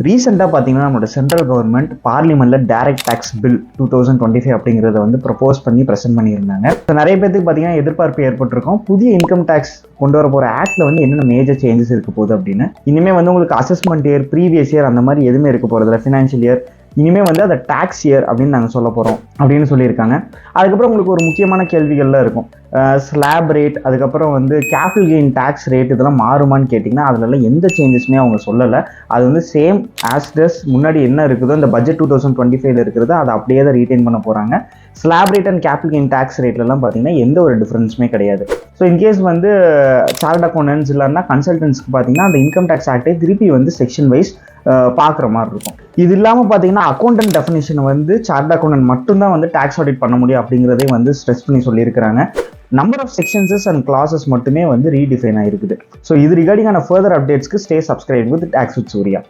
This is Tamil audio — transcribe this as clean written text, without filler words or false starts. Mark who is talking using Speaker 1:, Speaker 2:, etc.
Speaker 1: ரீசெண்டாக பார்த்தீங்கன்னா நம்மளோட சென்ட்ரல் கவர்மெண்ட் பார்லிமெண்ட்டில் டைரக்ட் டேக்ஸ் பில் 2025 அப்படிங்கிறத வந்து ப்ரப்போஸ் பண்ணி ப்ரெசென்ட் பண்ணியிருந்தாங்க. ஸோ நிறைய பேருக்கு பார்த்தீங்கன்னா எதிர்பார்ப்பு ஏற்பட்டிருக்கும். புதிய இன்கம் டேக்ஸ் கொண்டு வர போகிற ஆக்டில் வந்து என்னென்ன மேஜர் சேஞ்சஸ் இருக்க போகுது அப்படின்னு. இனிமேல் வந்து உங்களுக்கு அசஸ்மெண்ட் இயர், ப்ரீவியஸ் இயர் அந்த மாதிரி எதுவுமே இருக்க போகிறதில்ல. ஃபினான்ஷியல் இயர் இனிமேல் வந்து அதை டேக்ஸ் இயர் அப்படின்னு நாங்கள் சொல்ல போகிறோம் அப்படின்னு சொல்லியிருக்காங்க. அதுக்கப்புறம் உங்களுக்கு ஒரு முக்கியமான கேள்விகள்லாம் இருக்கும். ஸ்லாப் ரேட், அதுக்கப்புறம் வந்து கேபிட்டல் கெயின் டேக்ஸ் ரேட் இதெல்லாம் மாறுமான்னு கேட்டிங்கன்னா அதுலலாம் எந்த சேஞ்சஸுமே அவங்க சொல்லலை. அது வந்து சேம் ஆஸ் டஸ் முன்னாடி என்ன இருக்குதோ இந்த பட்ஜெட் 2025 இருக்கிறது அதை அப்படியே தான் ரீட்டைன் பண்ண போகிறாங்க. Slab rate and capital gain tax ரேட்லலாம் பார்த்தீங்கன்னா எந்த ஒரு டிஃப்ரென்ஸுமே கிடையாது. ஸோ இன்கேஸ் வந்து சார்ட் அக்கௌண்டன்ஸ் இல்லைன்னா கன்சல்டன்ஸ்க்கு பார்த்தீங்கன்னா அந்த இன்கம் டேக்ஸ் ஆக்டே திருப்பி வந்து செக்ஷன் வைஸ் பார்க்குற மாதிரி இருக்கும். இது இல்லாமல் பார்த்தீங்கன்னா அக்கௌண்டன்ட் டெஃபினிஷன் வந்து சார்ட் அக்கௌண்டன்ட் மட்டும்தான் வந்து டேக்ஸ் ஆடிட் பண்ண முடியும் அப்படிங்கிறதே வந்து ஸ்ட்ரெஸ் பண்ணி சொல்லியிருக்கிறாங்க. Number of sections and classes மட்டுமே வந்து ரீடிஃபைன் ஆகிருக்குது. ஸோ இது ரிகார்டிங்கான ஃபர்தர் அப்டேட்ஸ்க்கு stay subscribe with tax with Surya.